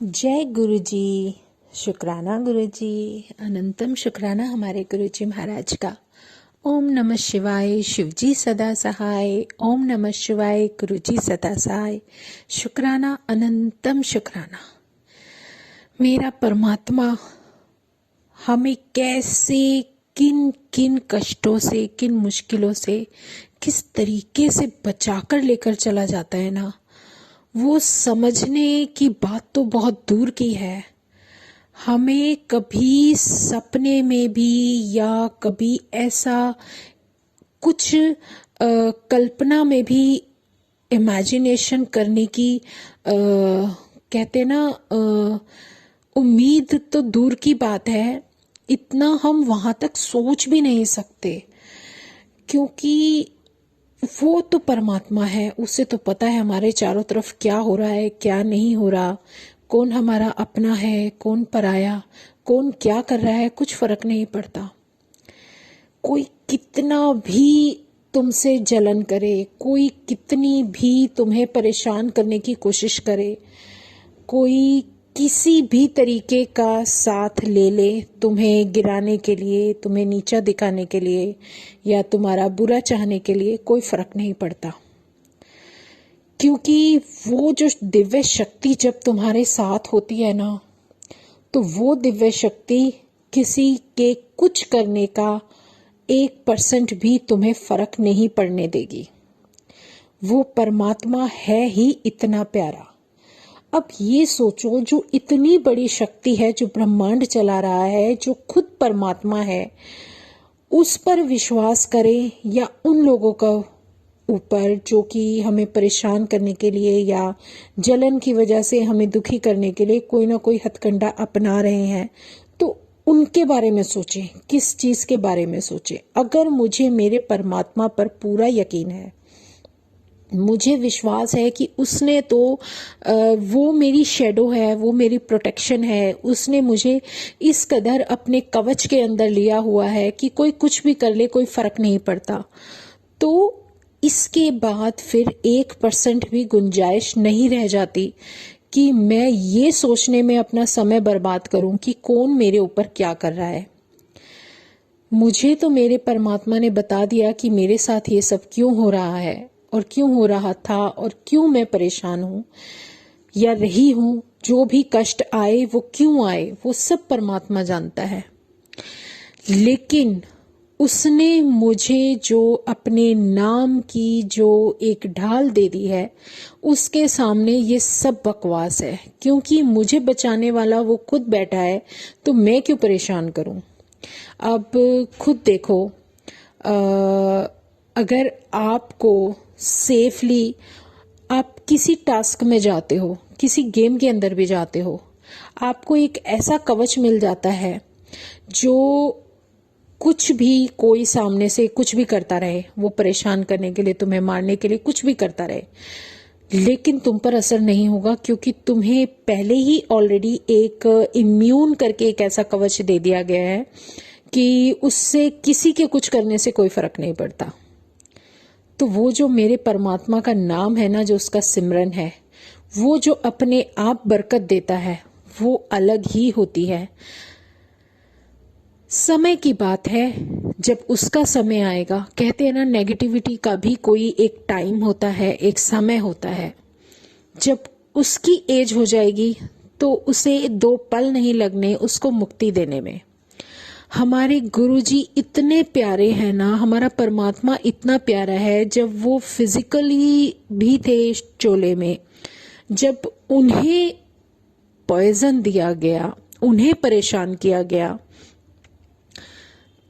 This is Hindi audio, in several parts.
जय गुरु जी। शुक्राना गुरु जी। अनंतम शुक्राना हमारे गुरु जी महाराज का। ओम नमः शिवाय। शिव जी सदा सहाय। ओम नमः शिवाय। गुरु जी सदा सहाय। शुक्राना अनंतम शुक्राना। मेरा परमात्मा हमें कैसे, किन किन कष्टों से, किन मुश्किलों से किस तरीके से बचाकर लेकर चला जाता है ना, वो समझने की बात तो बहुत दूर की है। हमें कभी सपने में भी या कभी ऐसा कुछ कल्पना में भी इमेजिनेशन करने की कहते ना उम्मीद तो दूर की बात है, इतना हम वहां तक सोच भी नहीं सकते, क्योंकि वो तो परमात्मा है। उसे तो पता है हमारे चारों तरफ क्या हो रहा है, क्या नहीं हो रहा, कौन हमारा अपना है, कौन पराया, कौन क्या कर रहा है, कुछ फर्क नहीं पड़ता। कोई कितना भी तुमसे जलन करे, कोई कितनी भी तुम्हें परेशान करने की कोशिश करे, कोई किसी भी तरीके का साथ ले ले तुम्हें गिराने के लिए, तुम्हें नीचा दिखाने के लिए या तुम्हारा बुरा चाहने के लिए, कोई फर्क नहीं पड़ता। क्योंकि वो जो दिव्य शक्ति जब तुम्हारे साथ होती है ना, तो वो दिव्य शक्ति किसी के कुछ करने का 1% भी तुम्हें फर्क नहीं पड़ने देगी। वो परमात्मा है ही इतना प्यारा। अब ये सोचो, जो इतनी बड़ी शक्ति है, जो ब्रह्मांड चला रहा है, जो खुद परमात्मा है, उस पर विश्वास करें या उन लोगों का ऊपर जो कि हमें परेशान करने के लिए या जलन की वजह से हमें दुखी करने के लिए कोई ना कोई हथकंडा अपना रहे हैं, तो उनके बारे में सोचें। किस चीज के बारे में सोचें? अगर मुझे मेरे परमात्मा पर पूरा यकीन है, मुझे विश्वास है कि उसने तो वो मेरी शेडो है, वो मेरी प्रोटेक्शन है, उसने मुझे इस कदर अपने कवच के अंदर लिया हुआ है कि कोई कुछ भी कर ले, कोई फर्क नहीं पड़ता। तो इसके बाद फिर 1% भी गुंजाइश नहीं रह जाती कि मैं ये सोचने में अपना समय बर्बाद करूं कि कौन मेरे ऊपर क्या कर रहा है। मुझे तो मेरे परमात्मा ने बता दिया कि मेरे साथ ये सब क्यों हो रहा है और क्यों हो रहा था और क्यों मैं परेशान हूं या रही हूं। जो भी कष्ट आए वो क्यों आए, वो सब परमात्मा जानता है। लेकिन उसने मुझे जो अपने नाम की जो एक ढाल दे दी है, उसके सामने ये सब बकवास है। क्योंकि मुझे बचाने वाला वो खुद बैठा है, तो मैं क्यों परेशान करूं। अब खुद देखो, अगर आपको सेफली आप किसी टास्क में जाते हो, किसी गेम के अंदर भी जाते हो, आपको एक ऐसा कवच मिल जाता है जो कुछ भी कोई सामने से कुछ भी करता रहे, वो परेशान करने के लिए, तुम्हें मारने के लिए कुछ भी करता रहे, लेकिन तुम पर असर नहीं होगा, क्योंकि तुम्हें पहले ही ऑलरेडी एक इम्यून करके एक ऐसा कवच दे दिया गया है कि उससे किसी के कुछ करने से कोई फर्क नहीं पड़ता। तो वो जो मेरे परमात्मा का नाम है ना, जो उसका सिमरन है, वो जो अपने आप बरकत देता है, वो अलग ही होती है। समय की बात है, जब उसका समय आएगा। कहते हैं ना, नेगेटिविटी का भी कोई एक टाइम होता है, एक समय होता है। जब उसकी एज हो जाएगी तो उसे 2 पल नहीं लगने उसको मुक्ति देने में। हमारे गुरुजी इतने प्यारे हैं ना, हमारा परमात्मा इतना प्यारा है। जब वो फिजिकली भी थे चोले में, जब उन्हें पॉइजन दिया गया, उन्हें परेशान किया गया,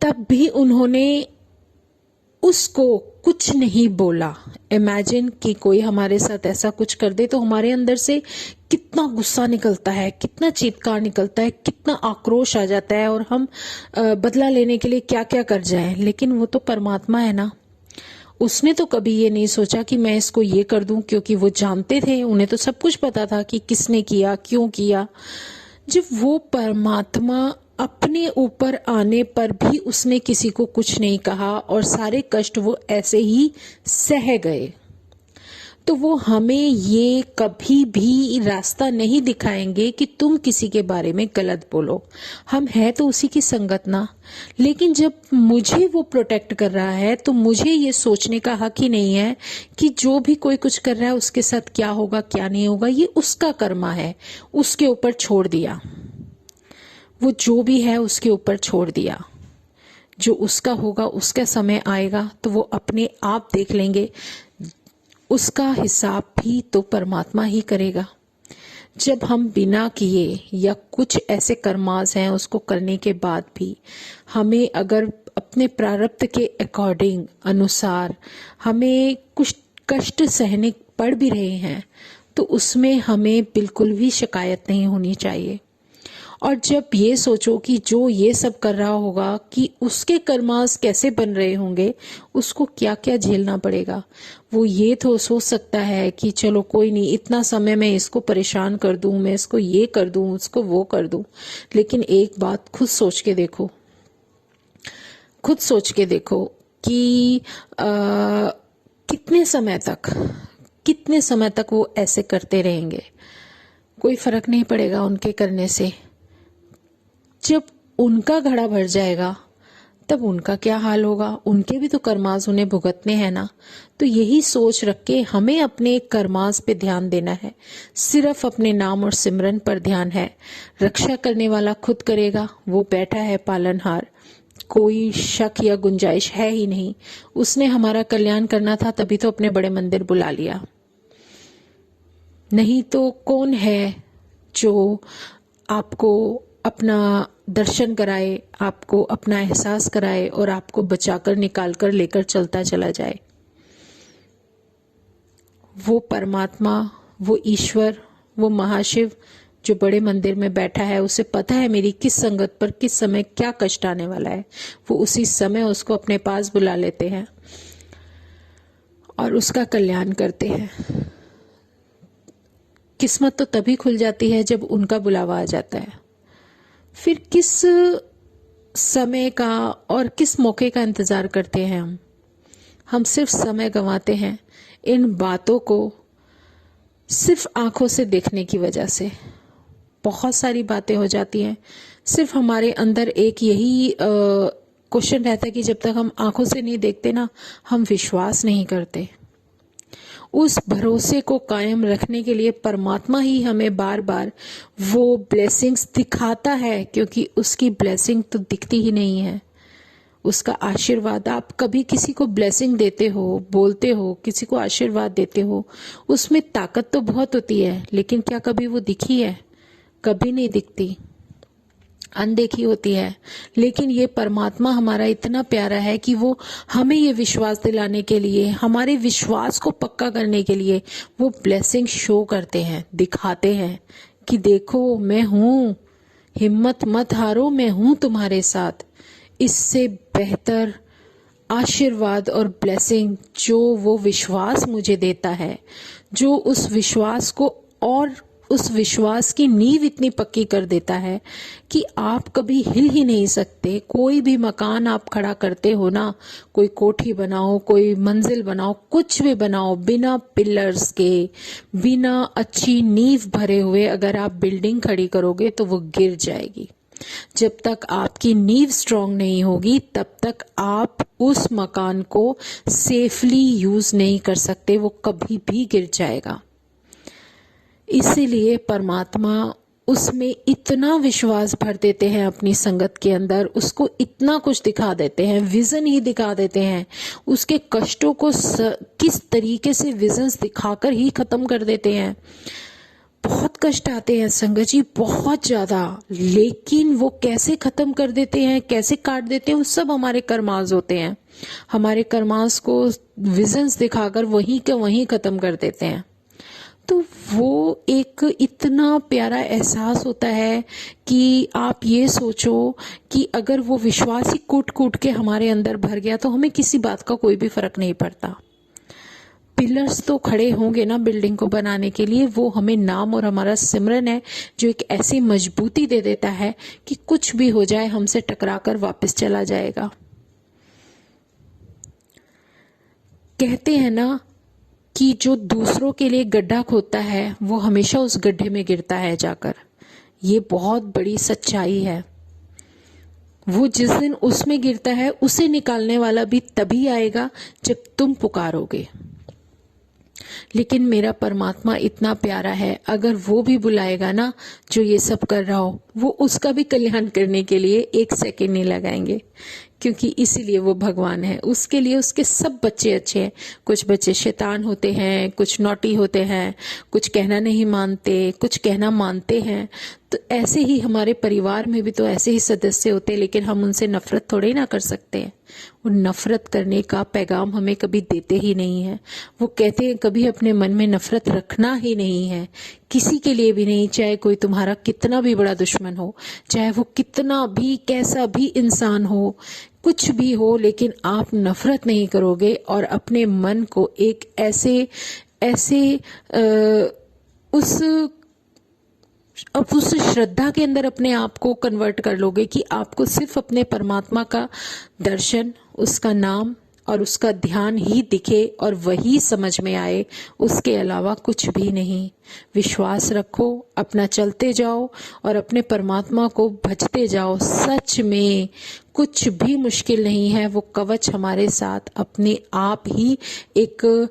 तब भी उन्होंने उसको कुछ नहीं बोला। इमेजिन कि कोई हमारे साथ ऐसा कुछ कर दे, तो हमारे अंदर से कितना गुस्सा निकलता है, कितना चीत्कार निकलता है, कितना आक्रोश आ जाता है, और हम बदला लेने के लिए क्या क्या कर जाएं। लेकिन वो तो परमात्मा है ना, उसने तो कभी ये नहीं सोचा कि मैं इसको ये कर दूं, क्योंकि वो जानते थे, उन्हें तो सब कुछ पता था कि किसने किया, क्यों किया। जब वो परमात्मा अपने ऊपर आने पर भी उसने किसी को कुछ नहीं कहा और सारे कष्ट वो ऐसे ही सह गए, तो वो हमें ये कभी भी रास्ता नहीं दिखाएंगे कि तुम किसी के बारे में गलत बोलो। हम हैं तो उसी की संगत ना। लेकिन जब मुझे वो प्रोटेक्ट कर रहा है तो मुझे ये सोचने का हक ही नहीं है कि जो भी कोई कुछ कर रहा है उसके साथ क्या होगा क्या नहीं होगा, ये उसका कर्मा है, उसके ऊपर छोड़ दिया। वो जो भी है उसके ऊपर छोड़ दिया। जो उसका होगा, उसका समय आएगा तो वो अपने आप देख लेंगे। उसका हिसाब भी तो परमात्मा ही करेगा। जब हम बिना किए या कुछ ऐसे कर्मास हैं उसको करने के बाद भी हमें अगर अपने प्रारब्ध के अकॉर्डिंग अनुसार हमें कुछ कष्ट सहने पड़ भी रहे हैं तो उसमें हमें बिल्कुल भी शिकायत नहीं होनी चाहिए। और जब ये सोचो कि जो ये सब कर रहा होगा कि उसके कर्मास कैसे बन रहे होंगे, उसको क्या क्या झेलना पड़ेगा, वो ये तो सोच सकता है कि चलो कोई नहीं, इतना समय मैं इसको परेशान कर दूं, मैं इसको ये कर दूं, उसको वो कर दूं। लेकिन एक बात खुद सोच के देखो, खुद सोच के देखो कि कितने समय तक वो ऐसे करते रहेंगे। कोई फर्क नहीं पड़ेगा उनके करने से। जब उनका घड़ा भर जाएगा तब उनका क्या हाल होगा, उनके भी तो कर्मास उन्हें भुगतने हैं ना। तो यही सोच रख के हमें अपने कर्मास पे ध्यान देना है, सिर्फ अपने नाम और सिमरन पर ध्यान है। रक्षा करने वाला खुद करेगा, वो बैठा है पालनहार, कोई शक या गुंजाइश है ही नहीं। उसने हमारा कल्याण करना था तभी तो अपने बड़े मंदिर बुला लिया, नहीं तो कौन है जो आपको अपना दर्शन कराए, आपको अपना एहसास कराए और आपको बचाकर निकालकर लेकर चलता चला जाए। वो परमात्मा, वो ईश्वर, वो महाशिव जो बड़े मंदिर में बैठा है, उसे पता है मेरी किस संगत पर किस समय क्या कष्ट आने वाला है। वो उसी समय उसको अपने पास बुला लेते हैं और उसका कल्याण करते हैं। किस्मत तो तभी खुल जाती है जब उनका बुलावा आ जाता है। फिर किस समय का और किस मौके का इंतजार करते हैं हम सिर्फ समय गंवाते हैं इन बातों को सिर्फ आंखों से देखने की वजह से। बहुत सारी बातें हो जाती हैं, सिर्फ हमारे अंदर एक यही क्वेश्चन रहता है कि जब तक हम आंखों से नहीं देखते ना, हम विश्वास नहीं करते। उस भरोसे को कायम रखने के लिए परमात्मा ही हमें बार बार वो ब्लेसिंग्स दिखाता है, क्योंकि उसकी ब्लेसिंग तो दिखती ही नहीं है। उसका आशीर्वाद, आप कभी किसी को ब्लेसिंग देते हो, बोलते हो, किसी को आशीर्वाद देते हो, उसमें ताकत तो बहुत होती है, लेकिन क्या कभी वो दिखी है? कभी नहीं दिखती, अनदेखी होती है। लेकिन ये परमात्मा हमारा इतना प्यारा है कि वो हमें ये विश्वास दिलाने के लिए, हमारे विश्वास को पक्का करने के लिए वो ब्लेसिंग शो करते हैं, दिखाते हैं कि देखो मैं हूं, हिम्मत मत हारो, मैं हूं तुम्हारे साथ। इससे बेहतर आशीर्वाद और ब्लेसिंग जो वो विश्वास मुझे देता है, जो उस विश्वास को और उस विश्वास की नींव इतनी पक्की कर देता है कि आप कभी हिल ही नहीं सकते। कोई भी मकान आप खड़ा करते हो ना, कोई कोठी बनाओ, कोई मंजिल बनाओ, कुछ भी बनाओ, बिना पिलर्स के, बिना अच्छी नींव भरे हुए अगर आप बिल्डिंग खड़ी करोगे तो वो गिर जाएगी। जब तक आपकी नींव स्ट्रांग नहीं होगी तब तक आप उस मकान को सेफली यूज नहीं कर सकते, वो कभी भी गिर जाएगा। इसीलिए परमात्मा उसमें इतना विश्वास भर देते हैं अपनी संगत के अंदर, उसको इतना कुछ दिखा देते हैं, विजन ही दिखा देते हैं, उसके कष्टों को किस तरीके से विजन्स दिखाकर ही खत्म कर देते हैं। बहुत कष्ट आते हैं संगत जी, बहुत ज्यादा, लेकिन वो कैसे खत्म कर देते हैं, कैसे काट देते हैं, वो सब हमारे कर्मास होते हैं। हमारे कर्मास को विजन्स दिखाकर वहीं के वहीं खत्म कर देते हैं। तो वो एक इतना प्यारा एहसास होता है कि आप ये सोचो कि अगर वो विश्वास ही कूट कूट के हमारे अंदर भर गया तो हमें किसी बात का कोई भी फर्क नहीं पड़ता। पिलर्स तो खड़े होंगे ना बिल्डिंग को बनाने के लिए, वो हमें नाम और हमारा सिमरन है जो एक ऐसी मजबूती दे देता है कि कुछ भी हो जाए हमसे टकराकर वापस चला जाएगा। कहते हैं ना कि जो दूसरों के लिए गड्ढा खोदता है वो हमेशा उस गड्ढे में गिरता है जाकर। ये बहुत बड़ी सच्चाई है। वो जिस दिन उसमें गिरता है उसे निकालने वाला भी तभी आएगा जब तुम पुकारोगे। लेकिन मेरा परमात्मा इतना प्यारा है, अगर वो भी बुलाएगा ना, जो ये सब कर रहा हो, वो उसका भी कल्याण करने के लिए 1 सेकंड नहीं लगाएंगे, क्योंकि इसीलिए वो भगवान है। उसके लिए उसके सब बच्चे अच्छे हैं। कुछ बच्चे शैतान होते हैं, कुछ नॉटी होते हैं, कुछ कहना नहीं मानते, कुछ कहना मानते हैं। तो ऐसे ही हमारे परिवार में भी तो ऐसे ही सदस्य होते हैं, लेकिन हम उनसे नफरत थोड़े ना कर सकते हैं। वो नफरत करने का पैगाम हमें कभी देते ही नहीं है। वो कहते हैं कभी अपने मन में नफरत रखना ही नहीं है, किसी के लिए भी नहीं, चाहे कोई तुम्हारा कितना भी बड़ा दुश्मन हो, चाहे वो कितना भी कैसा भी इंसान हो, कुछ भी हो, लेकिन आप नफरत नहीं करोगे और अपने मन को एक ऐसे उस श्रद्धा के अंदर अपने आप को कन्वर्ट कर लोगे कि आपको सिर्फ अपने परमात्मा का दर्शन, उसका नाम और उसका ध्यान ही दिखे और वही समझ में आए, उसके अलावा कुछ भी नहीं। विश्वास रखो, अपना चलते जाओ और अपने परमात्मा को भजते जाओ। सच में कुछ भी मुश्किल नहीं है। वो कवच हमारे साथ अपने आप ही एक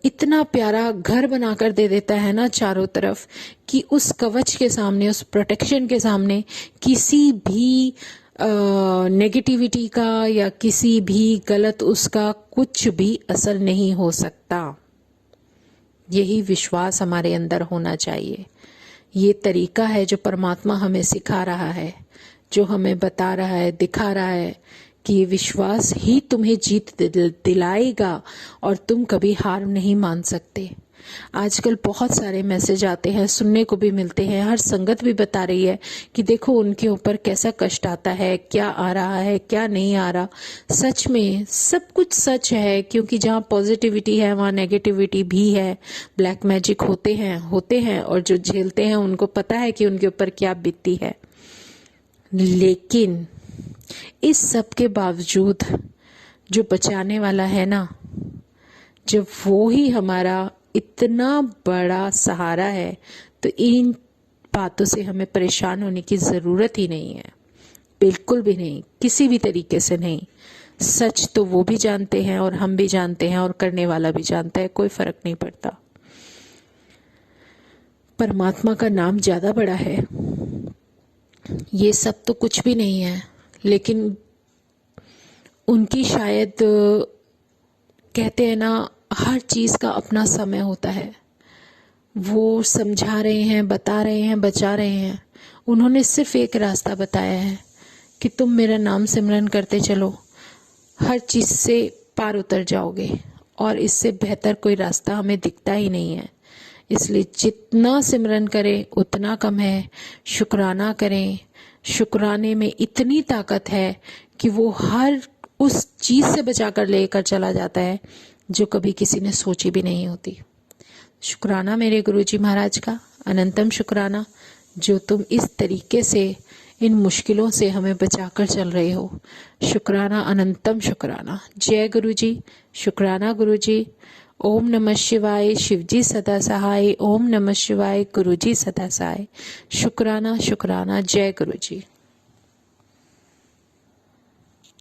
इतना प्यारा घर बनाकर दे देता है ना चारों तरफ, कि उस कवच के सामने, उस प्रोटेक्शन के सामने किसी भी नेगेटिविटी का या किसी भी गलत उसका कुछ भी असर नहीं हो सकता। यही विश्वास हमारे अंदर होना चाहिए। ये तरीका है जो परमात्मा हमें सिखा रहा है, जो हमें बता रहा है, दिखा रहा है कि ये विश्वास ही तुम्हें जीत दिलाएगा और तुम कभी हार नहीं मान सकते। आजकल बहुत सारे मैसेज आते हैं, सुनने को भी मिलते हैं, हर संगत भी बता रही है कि देखो उनके ऊपर कैसा कष्ट आता है, क्या आ रहा है, क्या नहीं आ रहा। सच में सब कुछ सच है, क्योंकि जहाँ पॉजिटिविटी है वहाँ नेगेटिविटी भी है। ब्लैक मैजिक होते हैं और जो झेलते हैं उनको पता है कि उनके ऊपर क्या बीतती है। लेकिन इस सब के बावजूद जो बचाने वाला है ना, जब वो ही हमारा इतना बड़ा सहारा है, तो इन बातों से हमें परेशान होने की जरूरत ही नहीं है, बिल्कुल भी नहीं, किसी भी तरीके से नहीं। सच तो वो भी जानते हैं और हम भी जानते हैं और करने वाला भी जानता है, कोई फर्क नहीं पड़ता। परमात्मा का नाम ज्यादा बड़ा है, ये सब तो कुछ भी नहीं है। लेकिन उनकी शायद, कहते हैं ना, हर चीज का अपना समय होता है। वो समझा रहे हैं, बता रहे हैं, बचा रहे हैं। उन्होंने सिर्फ एक रास्ता बताया है कि तुम मेरा नाम सिमरन करते चलो, हर चीज से पार उतर जाओगे। और इससे बेहतर कोई रास्ता हमें दिखता ही नहीं है। इसलिए जितना सिमरन करें उतना कम है। शुक्राना करें, शुक्राने में इतनी ताकत है कि वो हर उस चीज से बचाकर लेकर चला जाता है जो कभी किसी ने सोची भी नहीं होती। शुक्राना मेरे गुरुजी महाराज का, अनंतम शुक्राना, जो तुम इस तरीके से इन मुश्किलों से हमें बचाकर चल रहे हो। शुक्राना, अनंतम शुक्राना। जय गुरुजी, शुक्राना गुरुजी। ओम नमः शिवाय, शिवजी सदा सहाय। ओम नमः शिवाय, गुरुजी सदा सहाय। शुक्राना शुक्राना। जय गुरुजी।